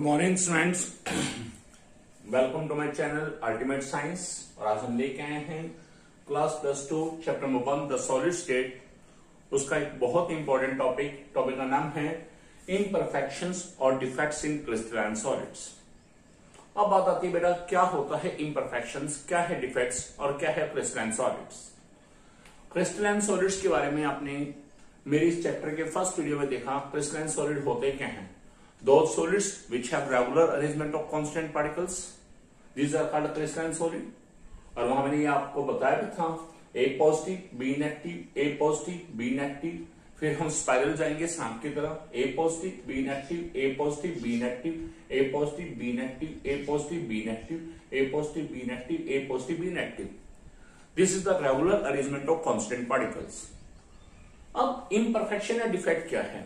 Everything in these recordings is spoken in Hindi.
Morning students, welcome to my channel Ultimate Science. और आज हम लेके आए हैं class +2 chapter number 1 the solid state. उसका एक बहुत इंपॉर्टेंट टॉपिक का नाम है इम्परफेक्शंस और डिफेक्ट्स इन क्रिस्टलाइन सॉलिड्स। अब बात आती है बेटा, क्या होता है इम्परफेक्शंस, क्या है डिफेक्ट्स और क्या है क्रिस्टलाइन सॉलिड्स। क्रिस्टलाइन सॉलिड्स के बारे में आपने मेरी इस चैप्टर के फर्स्ट वीडियो में देखा। क्रिस्टलाइन सॉलिड होते क्या हैं? Those solids which have regular arrangement of constant particles, these are called crystalline solid। और वहां मैंने ये आपको बताया भी था, A positive B negative, A positive B negative. फिर हम स्पाइरल जाएंगे सांप की तरह, A positive B negative, A positive B negative, A positive B negative, A positive B negative, A positive B negative, A positive B negative. This is the regular arrangement of constant particles. अब इम्परफेक्शन या डिफेक्ट क्या है?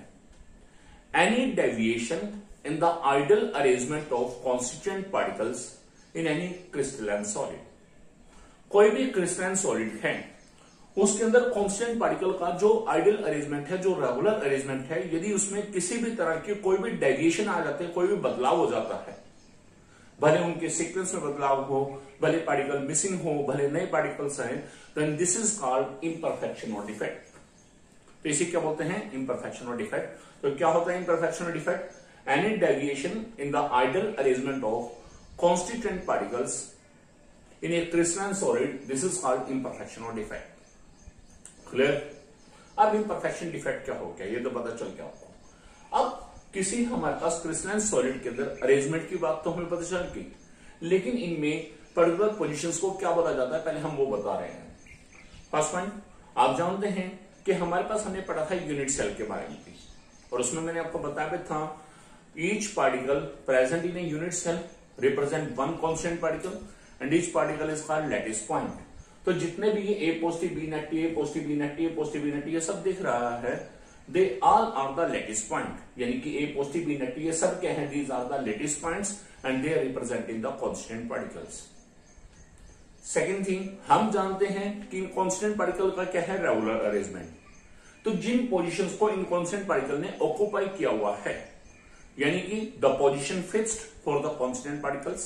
Any deviation in the ideal arrangement of constituent particles in any crystalline solid। कोई भी क्रिस्टलाइन सॉलिड है, उसके अंदर कांस्टेंट पार्टिकल का जो आइडियल अरेंजमेंट है, जो रेगुलर अरेंजमेंट है, यदि उसमें किसी भी तरह की कोई भी डेविएशन आ जाते हैं, कोई भी बदलाव हो जाता है, भले उनके सीक्वेंस में बदलाव हो, भले पार्टिकल मिसिंग हो, भले नए पार्टिकल्स आए, then this is called imperfection और डिफेक्ट। तो इसे क्या बोलते हैं? इम्परफेक्शन और डिफेक्ट। तो क्या होता है इम्परफेक्शन और defect? Any deviation in the ideal arrangement of constituent particles in a crystalline solid, this is called imperfection और डिफेक्ट। क्लियर? अब इम्परफेक्शन डिफेक्ट क्या हो गया ये तो पता चल गया आपको। अब किसी हमारे पास क्रिस्टलाइन सॉलिड के अंदर अरेंजमेंट की बात तो हमें पता चल गई, लेकिन इनमें पर्टिकुलर पोजिशंस को क्या बोला जाता है, पहले हम वो बता रहे हैं। फर्स्ट पॉइंट, आप जानते हैं कि हमारे पास हमने पढ़ा था यूनिट सेल के बारे में भी, और उसमें मैंने आपको बताया भी था each particle present in a unit cell represent one constant particle and each particle is called lattice point. तो जितने भी ये A positive B negative, A positive B negative, A positive B negative ये सब दिख रहा है, they all are the lattice point. यानी कि ए पॉजिटिव बी नेगेटिव ये सब क्या है? These are the lattice points and they are representing the constant particles. Second thing, हम जानते हैं कि कांस्टेंट पार्टिकल का क्या है? Regular arrangement. तो जिन पोजीशंस को इन कांस्टेंट पार्टिकल ने ऑक्युपाई किया हुआ है, यानी कि the position fixed for the constant particles,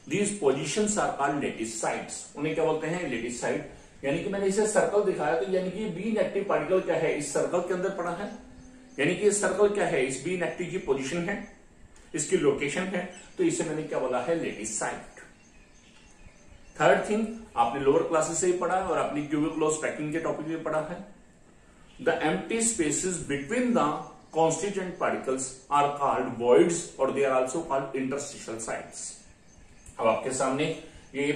these positions are called lattice sites. उन्हें क्या बोलते हैं? Lattice site. यानी कि मैंने इसे सर्कल दिखाया, तो यानी कि बी नेगेटिव पार्टिकल क्या है? इस सर्कल के अंदर पड़ा है। यानी कि इस सर्कल क्या है? इस बी नेगेटिव की पोजीशन है, इसकी लोकेशन है, तो इसे मैंने क्या बोला है? Lattice site. थर्ड थिंग, आपने लोअर क्लासेस से ही पढ़ा है और आपने क्यूबिक लॉस पैकिंग के टॉपिक में पढ़ा है। The empty spaces between the constituent particles are called voids or they are also called interstitial sites। अब आपके सामने ये A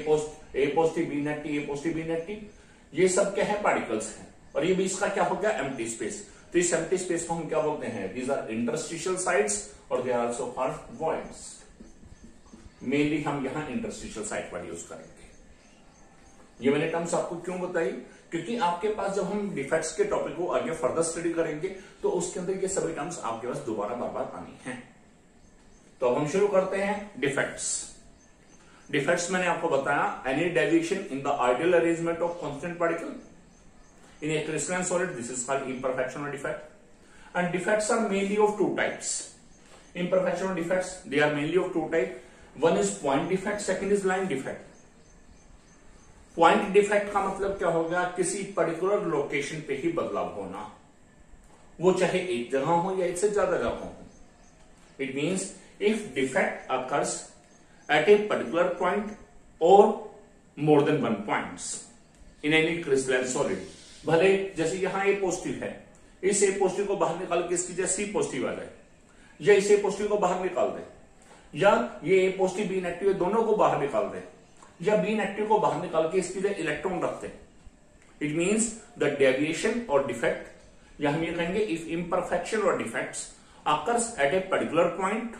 positive B negative, A positive B negative, ये सब क्या है? पार्टिकल्स हैं, और ये भी इसका क्या हो गया? Empty space. तो इस एम्प्टी स्पेस को हम क्या बोलते हैं? दीज आर इंटरस्टिशियल साइट्स और they are also called voids. Mainly हम यहां इंटरस्टिशियल साइट का यूज करेंगे। ये मैंने टर्म्स आपको क्यों बताई? क्योंकि आपके पास जब हम डिफेक्ट्स के टॉपिक को आगे फर्दर स्टडी करेंगे तो उसके अंदर ये सभी टर्म्स आपके पास दोबारा बार बार आनी है। तो अब हम शुरू करते हैं डिफेक्ट्स। डिफेक्ट्स मैंने आपको बताया, any deviation in the ideal arrangement of constant particle in a crystalline solid, this is called imperfection और defect. And defects are mainly of two types. Imperfection और defects they are mainly of two type. One is point defect, second is line defect. Point defect का मतलब क्या होगा? किसी पर्टिकुलर लोकेशन पे ही बदलाव होना, वो चाहे एक जगह हो या एक से ज्यादा जगह हो। It means if defect occurs at a particular point और more than one points in any crystalline solid. भले जैसे यहां ए पॉजिटिव है, इस ए पॉजिटिव को बाहर निकाल के इसकी जैसे सी पॉजिटिव आ जाए, या इस ए पॉजिटिव को बाहर निकाल दे, या ये ए पॉजिटिव बी नेगेटिव दोनों को बाहर निकाल दे, या बी नेगेटिव को बाहर निकाल के इसके लिए इलेक्ट्रॉन रखते हैं। इट मींस द डेविएशन और डिफेक्ट, या हम ये कहेंगे इफ इम्परफेक्शन और defects occurs at a particular point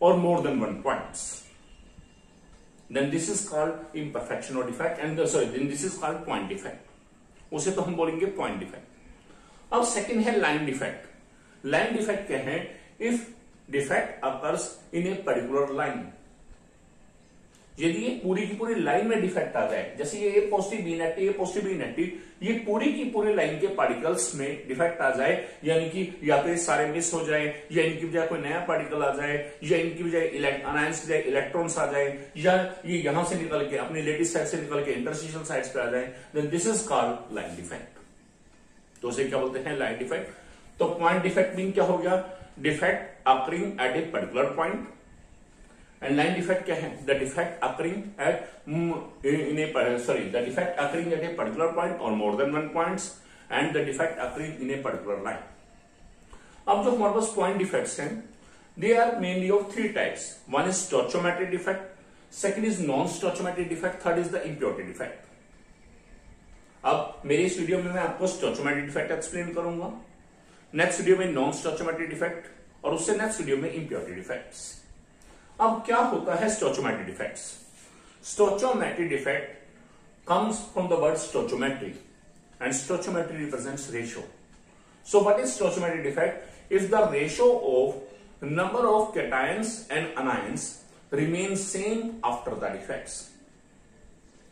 और more than one points, then this is called imperfection और defect and then this is called point defect. उसे तो हम बोलेंगे पॉइंट डिफेक्ट। अब सेकेंड है लाइन डिफेक्ट। लाइन डिफेक्ट क्या है? If defect occurs in a particular line, यदि ये पूरी की पूरी लाइन में डिफेक्ट आ जाए, जैसे ये पॉजिटिव बी नेगेटिव, ये पॉजिटिव बी नेगेटिव, ये पूरी की पूरी लाइन के पार्टिकल्स में डिफेक्ट आ जाए, यानी कि या तो ये सारे मिस हो जाए, या इनकी बजाय कोई नया पार्टिकल आ जाए, या इनकी बजाय अनायंस की बजाय इलेक्ट्रॉन्स आ जाए, या ये यहां से निकल के अपनी लेटिस साइड से निकल के इंटरस्टिशियल साइड्स पे आ जाए, then this is called line defect. तो उसे क्या बोलते हैं? Line defect. तो पॉइंट डिफेक्ट मीन क्या हो गया? Defect occurring at a particular point. And line defect क्या है? The defect occurring at the defect occurring at a particular point or more than one points, and the defect occurring in a particular line. अब जो हमारे पास पॉइंट डिफेक्ट्स हैं, they are mainly of three types. One is stoichiometric defect, second is non-stoichiometric defect, third is the impurity defect. अब मेरे इस वीडियो में मैं आपको stoichiometric defect एक्सप्लेन करूंगा, नेक्स्ट वीडियो में नॉन stoichiometric defect, और उससे नेक्स्ट वीडियो में impurity defects. अब क्या होता है stoichiometric defects? Stoichiometric defect comes from the word stoichiometry, and stoichiometry represents ratio. So what is stoichiometric defect? If the ratio of number of cations and anions remains same after the defects.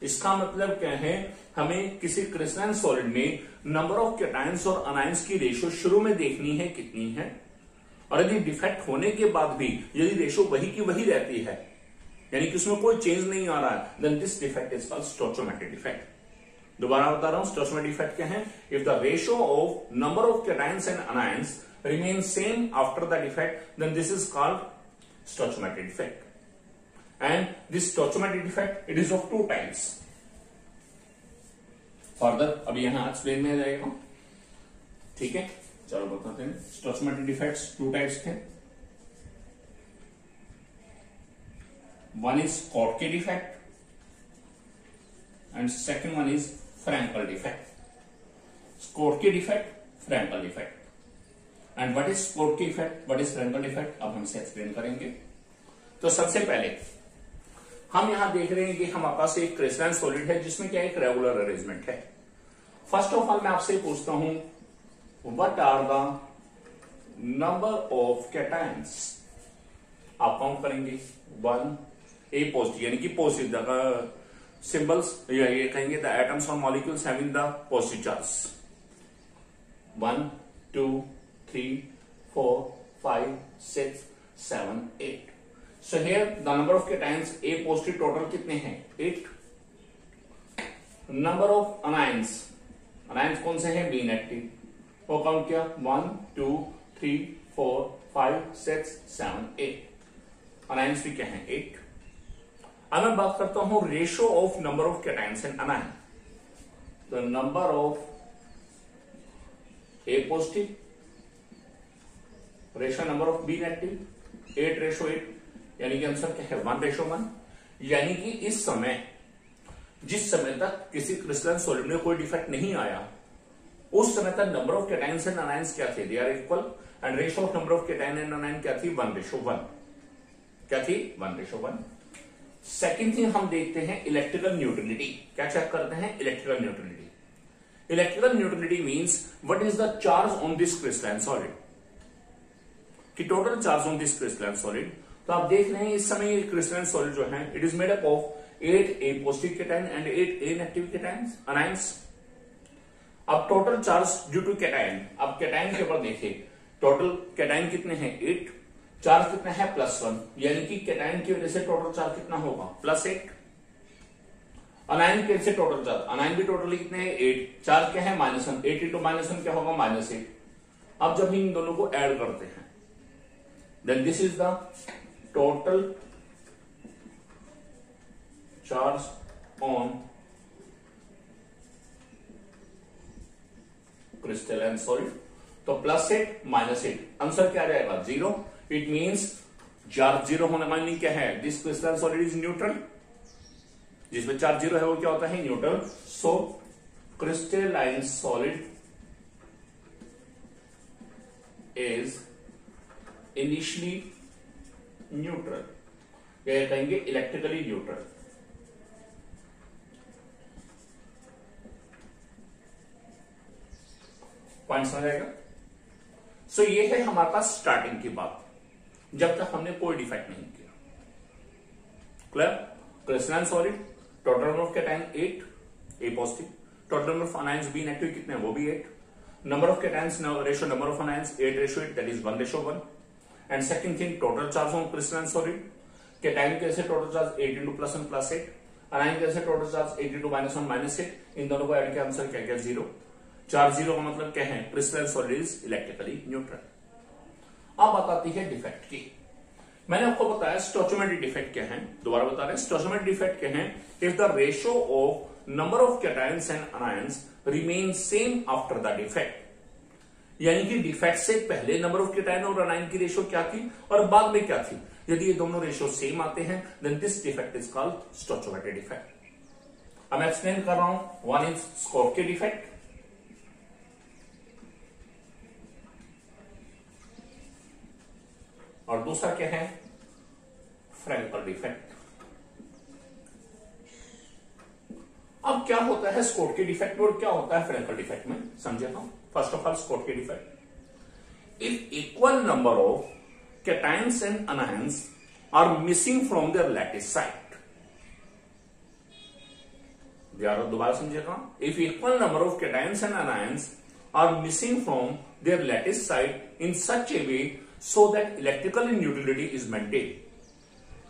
इसका मतलब क्या है? हमें किसी क्रिस्टलाइन सॉलिड में नंबर ऑफ कैटायंस और अनायंस की रेशियो शुरू में देखनी है कितनी है, और यदि डिफेक्ट होने के बाद भी यदि रेशियो वही की वही रहती है, यानी कि उसमें कोई चेंज नहीं आ रहा है, then this defect is called stoichiometric defect. दोबारा बता रहा हूं, स्टोइचोमेट्रिक डिफेक्ट क्या है? If the ratio of number of cations and anions remain same after the defect, then this is called stoichiometric defect. And this stoichiometric defect it is of two types. Further अभी यहां एक्सप्लेन में जाएगा, ठीक है? चलो बताते हैं। स्टोइचोमेट्रिक डिफेक्ट्स टू टाइप्स के, one is Schottky defect and second one is Frankel defect. Schottky defect, Frankel defect. And what is Schottky defect, what is Frankel defect? अब हम इसे एक्सप्लेन करेंगे। तो सबसे पहले हम यहां देख रहे हैं कि हमारे पास एक क्रिस्टलाइन सॉलिड है जिसमें क्या एक रेगुलर अरेंजमेंट है। फर्स्ट ऑफ ऑल मैं आपसे पूछता हूं, what are the number of cations? आप काउंट करेंगे, 1 ए पॉजिटिव, यानी कि पॉजिटिव सिंबल्स, ये कहेंगे द एटम्स और molecules having the positive charge, 1 2 3 4 5 6 7 8। So here the number of cations A positive total कितने हैं? 8। नंबर ऑफ अनायंस, अनायंस कौन से हैं? बी नेगेटिव, वो काउंट किया 1 2 3 4 5 6 7 8। अनायंस भी क्या है? 8। अब मैं बात करता हूं ratio of number of cations and anion. तो number of A positive ratio number of B negative, 8:8, यानी कि आंसर क्या है? 1:1। यानी कि इस समय, जिस समय तक किसी क्रिस्टलाइन सॉलिड में कोई डिफेक्ट नहीं आया, उस समय तक number of cations and anions क्या थे? They are equal, and ratio of number of cation and anion क्या थी? 1:1। क्या थी? 1:1। सेकेंड थिंग हम देखते हैं इलेक्ट्रिकल न्यूट्रलिटी। क्या चेक करते हैं? Electrical neutrality. Electrical neutrality means what is the charge on this crystalline solid, कि total charge on this crystalline solid. तो आप देख रहे हैं इस समय क्रिस्टलाइन सॉलिड जो है, it is made up of 8 A positive cation and 8 A negative cations, anions. अब total charge due to cation, अब कैटायन के ऊपर देखिए, टोटल कैटायन कितने हैं? 8, चार्ज कितना है? +1, यानी कि कैटायन की वजह से टोटल चार्ज कितना होगा? +8। अनायन की वजह से टोटल चार्ज, अनायन भी टोटली कितने हैं? 8, चार्ज क्या है? -1, 8 × -1 क्या होगा? -8। अब जब इन दोनों को ऐड करते हैं, then this is the total charge on crystalline solid. तो +8 -8, आंसर क्या रहेगा? 0। इट मीन्स चार्ज 0 होने का मीनिंग क्या है? This crystalline solid is neutral. जिसमें चार्ज 0 है वो क्या होता है? Neutral. So crystalline solid is initially neutral, या कहेंगे इलेक्ट्रिकली न्यूट्रल। पॉइंट समझ आएगा? सो ये है हमारे पास स्टार्टिंग की बात, जब तक हमने कोई डिफेक्ट नहीं किया। Clear? Crystalline solid, total number of cation 8, A positive, total number of anions B negative कितने हैं, वो भी 8, number of cations ratio number of anions 8:8, that is 1:1. And second thing, total charge on crystalline solid, cation कैसे टोटल चार्ज 8 into +1 +8, अनायन कैसे टोटल चार्ज 8 into -1 -8, इन दोनों को ऐड किया आंसर क्या क्या 0. चार्ज 0 का मतलब क्या है, crystalline solid is electrically neutral. अब बात आती है डिफेक्ट की. मैंने आपको बताया स्टोइचियोमेट्रिक डिफेक्ट क्या है, दोबारा बता रहे हैं स्टोइचियोमेट्रिक डिफेक्ट क्या है, if the ratio of number of cations and anions remain same after the defect. यानी कि डिफेक्ट से पहले नंबर ऑफ कैटायन और अनायन की रेशियो क्या थी और बाद में क्या थी. यदि ये दोनों रेशियो सेम आते हैं then this defect is called stoichiometric defect. अब मैं एक्सप्लेन कर रहा हूं. वन इज स्कोटकी डिफेक्ट, और दूसरा क्या है, फ्रैंकल डिफेक्ट. अब क्या होता है स्कोटकी डिफेक्ट और क्या होता है फ्रैंकल डिफेक्ट में समझे हम. First of all Schottky defect, if equal number of cations and anions are missing from their lattice site. दोबारा समझिएगा. If equal number of cations and anions are missing from their lattice site in such a way so that electrical neutrality is maintained.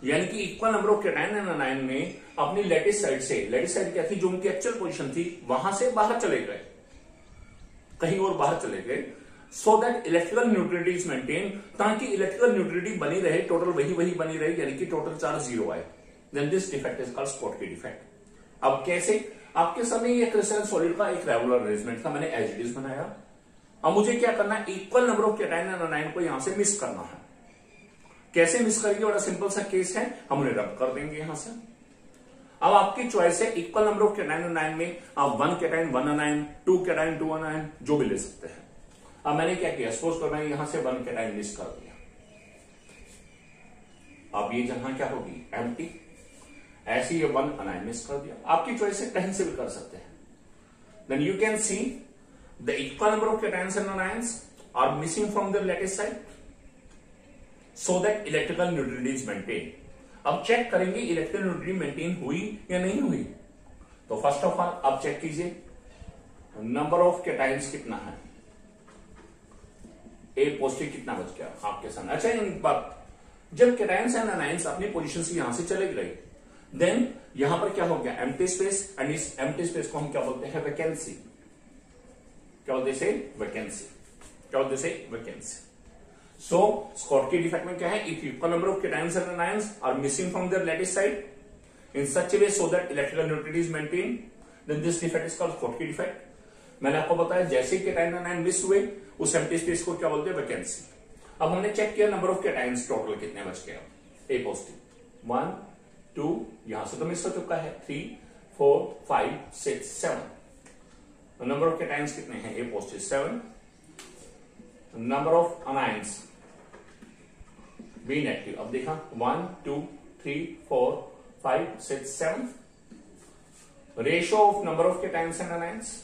यानी कि equal number of cation and अनायन ने अपनी लैटिस साइड से, लैटिस साइड क्या थी, जो उनकी एक्चुअल पोजीशन थी वहां से बाहर चले गए, कहीं और बाहर चले गए, सो that electrical neutrality is maintain, ताकि इलेक्ट्रिकल न्यूट्रलिटी बनी रहे, टोटल वही बनी रहे, यानी कि टोटल चार्ज 0 आए. Then this defect is called Schottky defect. अब कैसे, आपके सामने ये क्रिस्टलाइन सॉलिड का एक रेगुलर अरेंजमेंट था, मैंने एज इट इज बनाया. अब मुझे क्या करना है, equal number of cation and अनायन को यहां से मिस करना है. कैसे मिस करेंगे, बड़ा सिंपल सा केस है, हम उन्हें रब कर देंगे यहां से. अब आपकी चॉइस है, equal number of cation and अनायन में आप 1 कैटायन 1 अनायन, 2 कैटायन 2 अनायन जो भी ले सकते हैं. अब मैंने क्या किया, सपोज कर मैंने यहां से 1 कैटायन मिस कर दिया. अब ये जगह क्या होगी, एम्प्टी. ऐसे ये 1 अनायन मिस कर दिया. आपकी चॉइस है, कहीं से भी कर सकते हैं. Then you can see the equal number of cations and anions are missing from their lattice side so that electrical neutrality is maintain. अब चेक करेंगे इलेक्ट्रिकल न्यूट्रलिटी मेंटेन हुई या नहीं हुई. तो फर्स्ट ऑफ ऑल आप चेक कीजिए, नंबर ऑफ कैटायंस कितना है, ए पॉजिटिव कितना बच गया आपके सामने. अच्छा एक बात, जब कैटायंस एंड अनायंस अपनी पोजीशन से यहां से चले गए, देन यहां पर क्या हो गया, एम्प्टी स्पेस, एंड इस एम्प्टी स्पेस को हम क्या बोलते हैं, वैकेंसी. क्या बोलते हैं, वैकेंसी. क्या बोलते हैं, वैकेंसी. सो स्कोटकी डिफेक्ट में क्या है, if equal number of cations and anions are missing from their lattice side in such a way so that electrical neutrality is maintain, then this defect is called Schottky defect. मैंने आपको बताया जैसे ही कैटायन एंड अनायन मिस हुए, उस एम्प्टी स्पेस को क्या बोलते हैं, वैकेंसी. अब हमने चेक किया नंबर ऑफ कैटायंस टोटल कितने बच गए, ए पॉजिटिव 1 2, यहां से तो मिस हो चुका है, 3 4 5 6 7. नंबर ऑफ कैटायंस कितने हैं, A positive 7. Number of anions B negative. अब देखा 1 2 3 4 5 6 7. Ratio of number of cations and anions,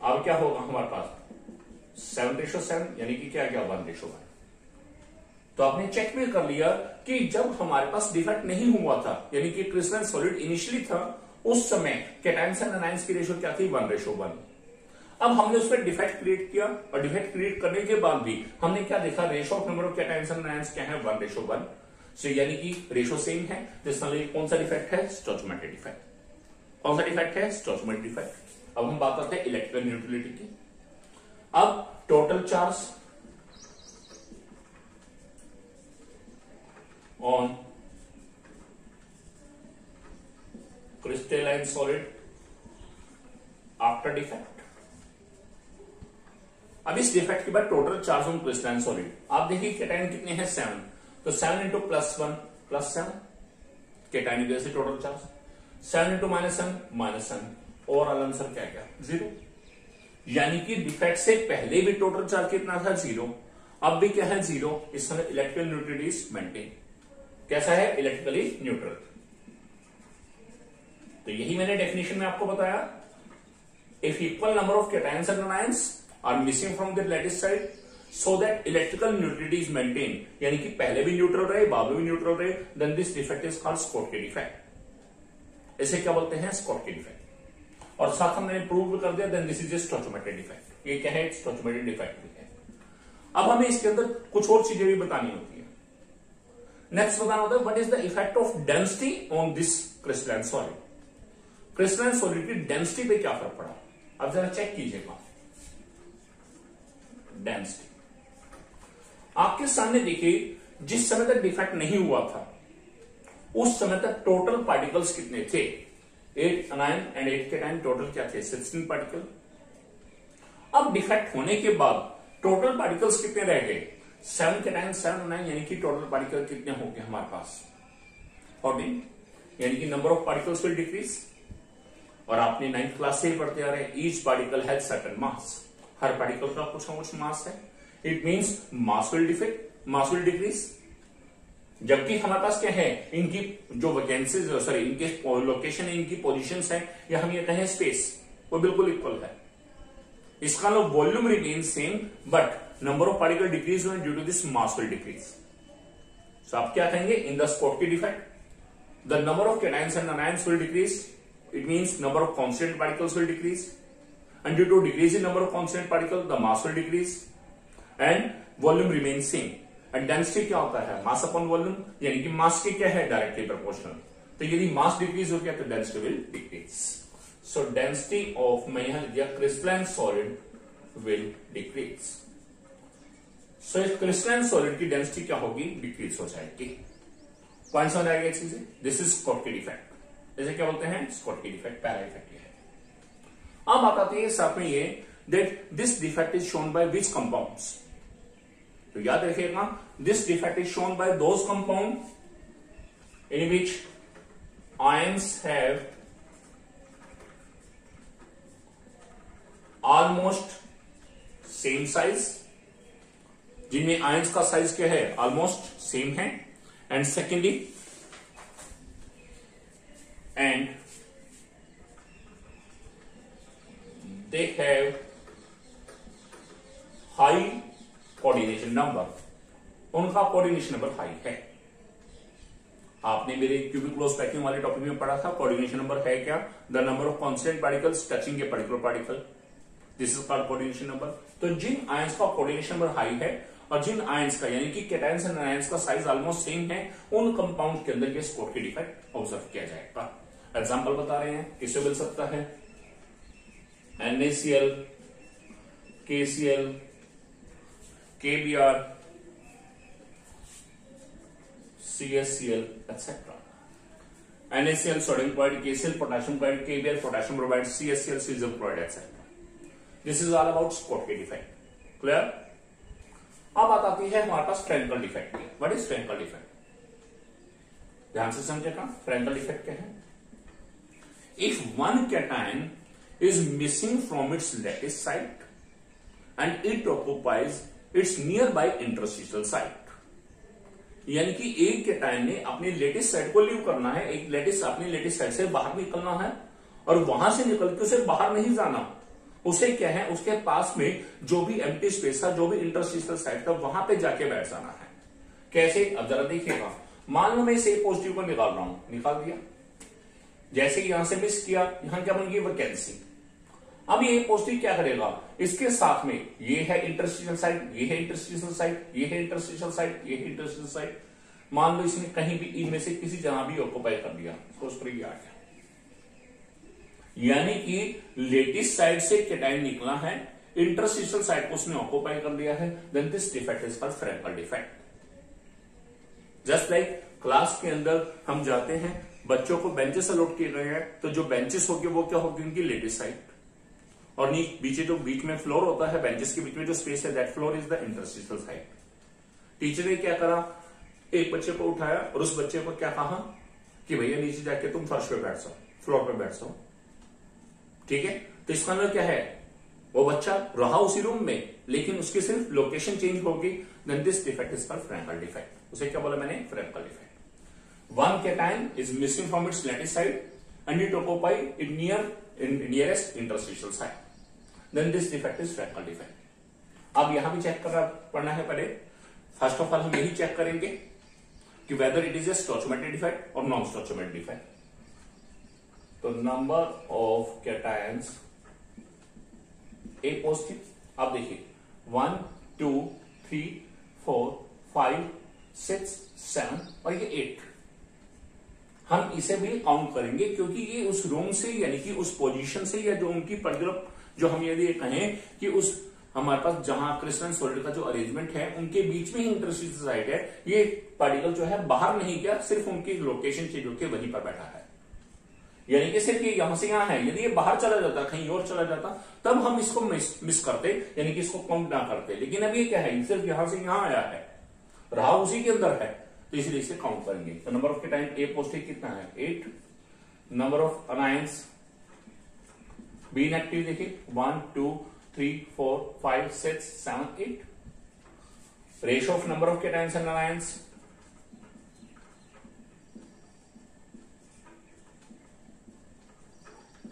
अब क्या होगा हमारे पास 7:7, यानी कि क्या 1:1. तो आपने चेक भी कर लिया कि जब हमारे पास डिफेक्ट नहीं हुआ था, यानी कि क्रिस्टलाइन सॉलिड इनिशियली था, उस समय कैटायंस एंड अनायंस की रेशियो क्या थी, 1:1. अब हमने उस पर डिफेक्ट क्रिएट किया, और डिफेक्ट क्रिएट करने के बाद भी हमने क्या देखा, ratio of number of cations and anions क्या है, 1:1. सो यानी कि रेशियो सेम है. जिसमें कौन सा डिफेक्ट है, स्टोइचियोमेट्रिक डिफेक्ट. कौन सा डिफेक्ट है, स्टोइचियोमेट्रिक डिफेक्ट. अब हम बात करते हैं इलेक्ट्रिकल न्यूट्रलिटी की. अब total charge on crystalline solid after defect. अब इस डिफेक्ट के बाद total charge on crystalline solid, आप देखिए कैटायन कितने हैं, 7. तो 7 into +1 +7 कैटायन की वजह से टोटल चार्ज, 7 into -1 -1, और आंसर क्या क्या 0. यानी कि डिफेक्ट से पहले भी टोटल चार्ज कितना था, 0. अब भी क्या है, 0. इस समय इलेक्ट्रिकल न्यूट्रलिटी इज मेंटेन. कैसा है, इलेक्ट्रिकली न्यूट्रल. तो यही मैंने डेफिनेशन में आपको बताया, if equal number of cations and anions are missing from their lattice side so that electrical neutrality is maintain, यानी कि पहले भी न्यूट्रल रहे बाद में भी न्यूट्रल रहे, then this defect is called Schottky defect. इसे क्या बोलते हैं? Schottky defect. और साथ हमने प्रूव कर दिया, then this is a stoichiometric defect. ये क्या है? स्टोइचोमेट्रिक डिफेक्ट भी है। अब हमें इसके अंदर कुछ और चीजें भी बतानी होती है। नेक्स्ट बताना होता है what is the effect of density on this crystalline solid. Crystalline solid की डेंसिटी पे क्या फर्क पड़ा? अब जरा चेक कीजिएगा डेंसिटी। आपके सामने देखिए, जिस समय तक डिफेक्ट नहीं हुआ था उस समय तक टोटल पार्टिकल्स कितने थे? 8 अनायन एंड 8 कैटायन टोटल क्या थे? 16 पार्टिकल। अब डिफेक्ट होने के बाद टोटल पार्टिकल्स कितने रह गए? 7 कैटायन 7 अनायन, यानी कि टोटल पार्टिकल कितने हो गए हमारे पास? 14, यानी कि number of particles will decrease. और आपने 9th क्लास से ही पढ़ते आ रहे हैं, each particle has certain mass. Her particle का कुछ ना कुछ मास है। It means mass will decrease. जबकि हमारे पास क्या है? इनकी जो वैकेंसीज, सॉरी इनके लोकेशन है, इनकी पोजीशंस है, या हम ये कहें स्पेस, वो बिल्कुल इक्वल है। इसका volume remain same, but number of particle decrease due to this mass will decrease. So आप क्या कहेंगे? In the Schottky defect the number of cations and anions will decrease. It means number of constant particles will decrease, and due to decrease in number of constant particles, the mass will decrease, and volume remains same. And density क्या होता है? Mass upon volume, यानी कि mass के क्या है? Directly proportional. तो यदि mass decrease हो गया तो density will decrease. So density of, मैं यहां लिख दिया, crystalline solid will decrease. So इस crystalline solid की density क्या होगी? Decrease हो जाएगी। पॉइंट समझ आएगा इस चीज? This is Schottky defect. इसे क्या बोलते हैं? स्कॉटकी डिफेक्ट, पैरा इफेक्ट है। अब बात आती है साथ में ये that this defect is shown by which compounds. तो याद रखिएगा, this defect is shown by those compound in which ions have almost same size, जिनमें आयंस का साइज क्या है? ऑलमोस्ट सेम है। And secondly, and they have high coordination number, उनका कोऑर्डिनेशन नंबर हाई है। आपने मेरे क्यूबिक पैकिंग वाले टॉपिक में पढ़ा था, कोऑर्डिनेशन नंबर है क्या? The number of constant particles touching a particular particle, this is called coordination number. तो जिन आयंस का कोऑर्डिनेशन नंबर हाई है और जिन आयंस का, यानी कि कैटायंस एंड आयंस का साइज ऑलमोस्ट सेम है, उन कंपाउंड के अंदर ये स्कॉटकी डिफेक्ट ऑब्जर्व किया जाएगा। एग्जाम्पल बता रहे हैं, किससे मिल सकता है? NaCl, KCl, KBr, CaCl, etc. NaCl sodium chloride, KCl potassium chloride, KBr potassium bromide, CaCl caesium chloride, etc. This is all about Schottky defect. Clear? अब बात आती है हमारे पास फ्रेंकल डिफेक्ट की। What is Frenkel defect? ध्यान से समझेगा, फ्रेंकल डिफेक्ट क्या है? If one cation is missing from its lattice site and it occupies its nearby interstitial site, यानी कि एक कैटायन ने अपनी लेटिस साइट को लीव करना है, एक लेटिस अपनी लेटिस साइट से बाहर निकलना है, और वहां से निकल के उसे बाहर नहीं जाना, उसे क्या है, उसके पास में जो भी एम्प्टी स्पेस था, जो भी इंटरस्टिशियल साइट था, वहां पे जाके बैठ जाना है। कैसे? अब जरा देखिएगा, मान लो मैं इसे पॉजिटिव को निकाल रहा हूं, निकाल दिया, जैसे यहां से मिस किया, यहां क्या बन गई? वैकेंसी। अब ये पॉजिटिव क्या करेगा? इसके साथ में ये है इंटरस्टिशियल साइट, ये है इंटरस्टिशियल साइट, ये है इंटरस्टिशियल साइट, ये है इंटरस्टिशियल साइट। मान लो इसने कहीं भी इनमें से किसी जगह भी ऑक्युपाई कर दिया, तो उस पर ये आ गया, यानी कि लेटिस साइड से कैटायन निकला है, इंटरस्टिशियल साइट को उसने ऑक्युपाई कर लिया है, then this defect is called Frenkel defect. Just like class के अंदर हम जाते हैं, बच्चों को बेंचेस अलॉट किए गए हैं, तो जो बेंचेस होंगे वो क्या होगी? उनकी लेटिस साइड, और बीच में फ्लोर होता है, बेंचेस के बीच में जो स्पेस है, that floor is the interstitial side. Teacher ने क्या करा? एक बच्चे को उठाया और उस बच्चे को क्या कहा कि भैया नीचे जाके तुम फर्श पे बैठ जाओ, फ्लोर पे बैठ जाओ, ठीक है? तो इसका मतलब क्या है? वो बच्चा रहा उसी रूम में, लेकिन उसकी सिर्फ लोकेशन चेंज होगी, then this defect is called Frenkel defect. उसे क्या बोला मैंने? Frenkel defect. One cation is missing from its lattice site and it occupy it nearest interstitial site. Then this defect is Frenkel defect. अब यहां भी चेक पढ़ना है पहले। फर्स्ट ऑफ ऑल हम यही चेक करेंगे कि whether it is a stoichiometric defect और नॉन स्टोइचोमेट्रिक डिफेक्ट। तो number of cations A positive. अब देखिए 1 2 3 4 5 6 7 और ये 8, हम इसे भी काउंट करेंगे क्योंकि ये उस रूम से यानी कि उस पोजीशन से या जो उनकी पर्टिकुलर जो हम यदि कहें कि उस हमारे पास जहां क्रिस्टल सॉलिड का जो अरेंजमेंट है उनके बीच में ही इंटरस्टिशियल साइड है, ये पार्टिकल जो है बाहर नहीं गया, सिर्फ उनकी लोकेशन चेंज होकर वहीं पर बैठा है। यानी कि सिर्फ ये यहां से यहां है, यदि ये बाहर चला जाता कहीं और चला जाता तब हम इसको मिस करते, यानी कि इसको काउंट ना करते। लेकिन अब ये क्या है, सिर्फ यहां से यहां आया है, रहा उसी के अंदर है, तो इसलिए इसे काउंट करेंगे। तो नंबर ऑफ के टाइम ए पॉजिटिव कितना है 8। Number of anions be inactive देखिए 1 2 3 4 5 6 7 8। Ratio of number of cations and anions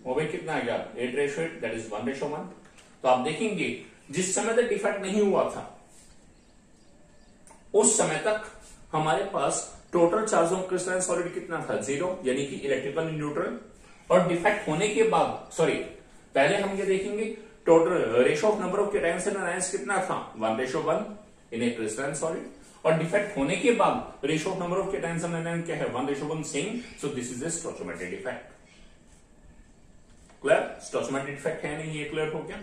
वो भी कितना आ गया 8:8, दैट इज 1:1। तो आप देखेंगे जिस समय तक डिफेक्ट नहीं हुआ था उस समय तक हमारे पास total charge of crystalline solid कितना था 0, यानी कि इलेक्ट्रिकल न्यूट्रल। और डिफेक्ट होने के बाद पहले हम ये देखेंगे total ratio of number of cations and anions कितना था 1:1 इन ए क्रिस्टलाइन सॉलिड। और डिफेक्ट होने के बाद ratio of number of cations and anions क्या है 1:1 same. So this is a stoichiometric defect. Clear, stoichiometric defect है नहीं, ये क्लियर हो गया।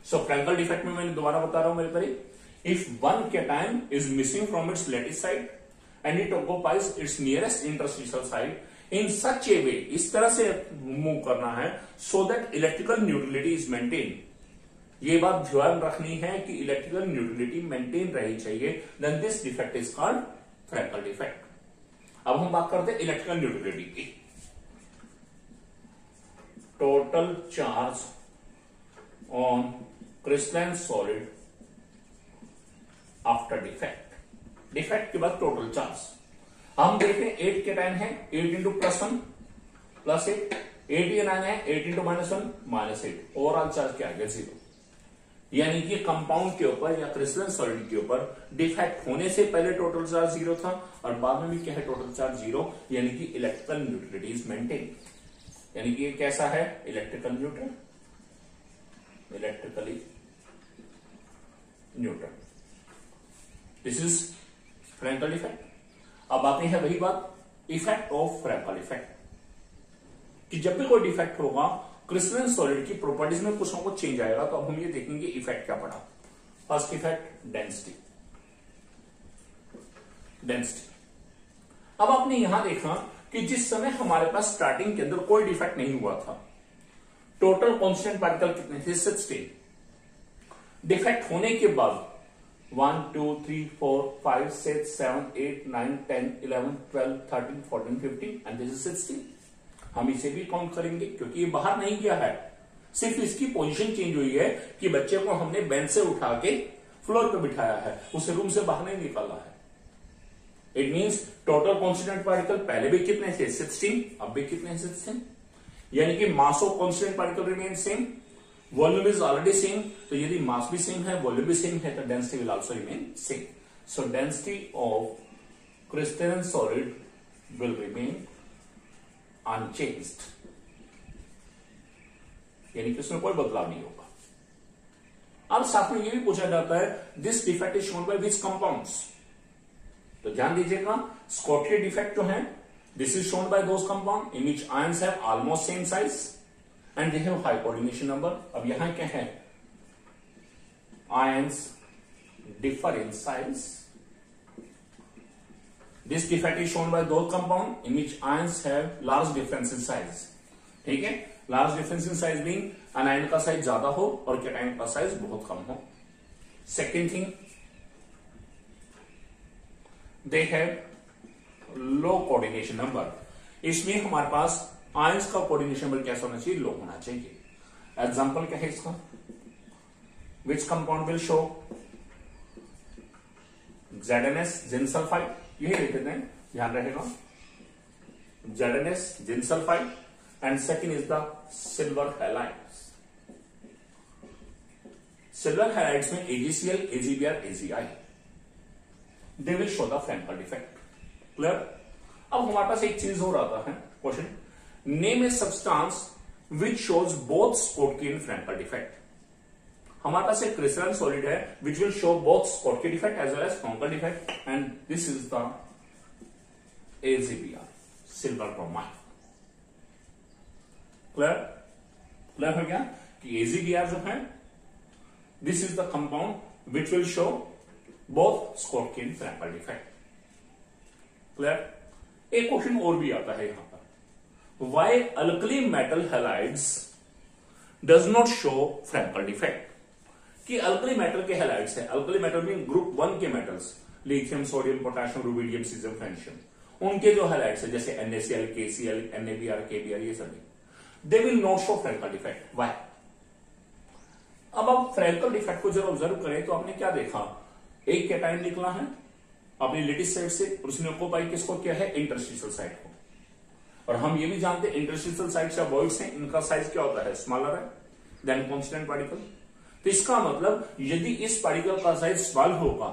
सो फ्रैंकल डिफेक्ट में मैंने दोबारा बता रहा हूं मेरे पर, if one cation is missing from its lattice side and it occupies its nearest interstitial side in such a way, इस तरह से मूव करना है so that electrical neutrality is maintained। ये बात ध्यान रखनी है कि इलेक्ट्रिकल न्यूट्रलिटी मेंटेन रहनी चाहिए, then this defect is called Frankel defect। अब हम बात करते हैं इलेक्ट्रिकल न्यूट्रलिटी की। Total charge on crystalline solid after defect. Defect के बाद टोटल चार्ज हम देखते हैं 8 कैटायन है 8 इंटू +1 +8, 8 9 है 8 इंटू -1 -8, ओवरऑल चार्ज क्या आ गया 0। यानी कि कंपाउंड के ऊपर या क्रिस्टलाइन सॉलिड के ऊपर डिफेक्ट होने से पहले टोटल चार्ज 0 था और बाद में भी क्या है टोटल चार्ज 0, यानी कि इलेक्ट्रिकल न्यूट्रलिटी इज मेंटेन। यानी कि ये कैसा है electrical neutral, electrically neutral. This is Frenkel effect. अब आते हैं वही बात इफेक्ट ऑफ फ्रैंकल इफेक्ट कि जब भी कोई डिफेक्ट होगा क्रिस्टलाइन सॉलिड की प्रॉपर्टीज में कुछ ना कुछ चेंज आएगा। तो अब हम ये देखेंगे इफेक्ट क्या पड़ा। First effect density. अब आपने यहां देखा कि जिस समय हमारे पास स्टार्टिंग के अंदर कोई डिफेक्ट नहीं हुआ था, टोटल कांस्टेंट पार्टिकल कितने थे 16। डिफेक्ट होने के बाद 1 2 3 4 5 6 7 8 9 10 11 12 13 14 15 एंड दिस इज 16। हम इसे भी काउंट करेंगे क्योंकि ये बाहर नहीं गया है, सिर्फ इसकी पोजीशन चेंज हुई है कि बच्चे को हमने बेंच से उठा के फ्लोर पे बिठाया है, उसे रूम से बाहर नहीं निकाला है। It means total constant particle पहले भी कितने थे 16, अब भी कितने 16, यानी कि mass of constant particle remain same, volume is already same. तो यदि मास भी सेम है वॉल्यूम भी सेम है तो density will also remain same. So density of crystalline solid will remain unchanged, यानी कि उसमें कोई बदलाव नहीं होगा। अब साथ में यह भी पूछा जाता है this defect is shown by which compounds. तो ध्यान दीजिएगा स्कॉटली डिफेक्ट जो है this is shown by those compound in which ions have almost same size and they have high coordination number. अब यहां क्या है ions differ in size. This defect is shown by those compound in which ions have large difference in size. ठीक है, large difference in size mean अनायन का साइज ज्यादा हो और कैटायन का साइज बहुत कम हो। Second thing they have low coordination number. इसमें हमारे पास आयंस का कोऑर्डिनेशन नंबर कैसा होना चाहिए लो होना चाहिए। एग्जांपल क्या है इसका which compound will show ZnS zinc sulphide, यही लिख देते हैं ध्यान रहेगा ZnS zinc sulphide and second is the silver halide. Silver halides में AgCl, AgBr, AgI, they will show the Frenkel defect. Clear? अब हमारे पास एक चीज और आता है question, name a substance which shows both Schottky and Frenkel defect. हमारे पास एक क्रिस्टलाइन सॉलिड है which will show both Schottky defect as well as Frenkel defect, and this is the AgBr, silver bromide. Clear? Clear हो गया कि AgBr जो है, this is the compound which will show both Schottky and Frenkel defect. Clear? एक क्वेश्चन और भी आता है यहां पर, why alkali metal halides does not show Frenkel defect. कि अल्कली मेटल के हैलाइड्स है, अल्कली मेटल मीन ग्रुप 1 के metals, lithium, sodium, potassium, rubidium, caesium, francium, उनके जो हैलाइड्स है जैसे NaCl, KCl, NaBr, KBr, ये सभी, they will not show Frenkel defect. Why? अब आप फ्रैंकल डिफेक्ट को जब ऑब्जर्व करें तो आपने क्या देखा, एक कैटायन निकला है अपनी लेटिस साइड से, और उसने ऑक्यूपाई किसको किया है, इंटरस्टिशियल साइड को। और हम ये भी जानते हैं इंटरस्टिशियल साइड्स या वॉइड्स हैं, इनका साइज क्या होता है, स्मॉलर है देन कांस्टेंट पार्टिकल। तो इसका मतलब यदि इस पार्टिकल का साइज स्मॉल होगा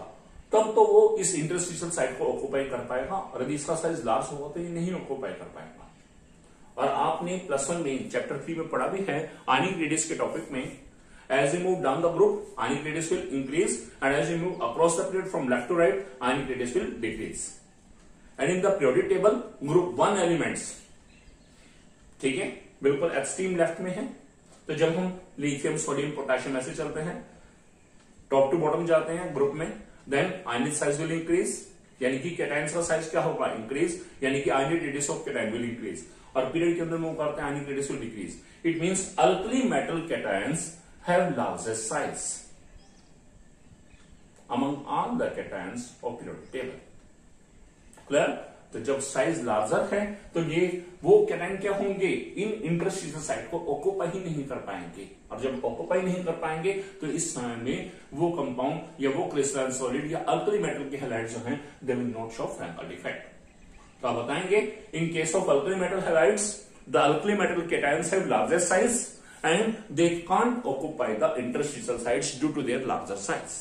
तब तो वो इस इंटरस्टिशियल साइड को ऑक्यूपाई कर पाएगा, और यदि इसका साइज लार्ज होगा तो ये नहीं ऑक्यूपाई कर पाएगा। और आपने +1 में चैप्टर 3 में पढ़ा भी है आयनिक रेडियस के टॉपिक में, as you move down the group, ionic radius will increase, and as you move across the period from left to right, ionic radius will decrease. And in the periodic table, group 1 elements, ठीक है, बिल्कुल एक्सट्रीम लेफ्ट में है। तो जब हम लिथियम, सोडियम, पोटेशियम ऐसे चलते हैं, टॉप टू बॉटम जाते हैं ग्रुप में, then ionic size will increase, यानी कि कैटायंस का साइज क्या होगा, इंक्रीज, यानी कि ionic radius of cation will increase. और पीरियड के अंदर मूव करते हैं, ionic radius will decrease. It means alkali metal cations have largest size among all the cations of periodic table. Clear? तो जब साइज लार्जर है तो ये वो कैटायन क्या होंगे, इन इंटरस्टिशियल साइड को ऑक्यूपाई ही नहीं कर पाएंगे, और जब ऑक्यूपाई नहीं कर पाएंगे तो इस समय में वो कंपाउंड या वो क्रिस्टलाइन सॉलिड या अल्कली मेटल के हैलाइड जो हैं, they will not show Frenkel defect. तो आप बताएंगे in case of alkali metal halides, the alkali metal cations have largest size and they can't occupy the interstitial sites due to their larger size,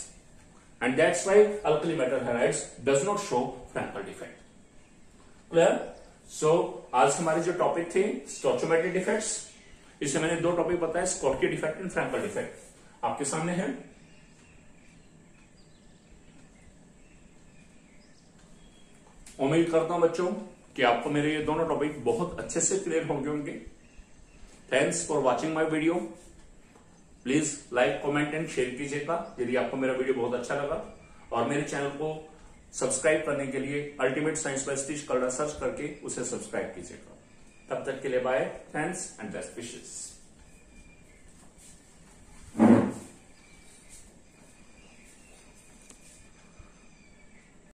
and that's why alkali metal halides does not show Frankel defect. Clear? So आज हमारे जो टॉपिक थे स्टोइचोमेट्रिक डिफेक्ट्स, इससे मैंने 2 टॉपिक बताए, Schottky defect and Frenkel defect, आपके सामने है। उम्मीद करता हूं बच्चों कि आपको मेरे ये दोनों टॉपिक बहुत अच्छे से क्लियर होंगे। Thanks for watching my video. Please like, comment and share कीजिएगा यदि आपको मेरा वीडियो बहुत अच्छा लगा, और मेरे चैनल को सब्सक्राइब करने के लिए ultimate science by Satish Kalra search करके उसे सब्सक्राइब कीजिएगा। तब तक के लिए bye, thanks and best wishes.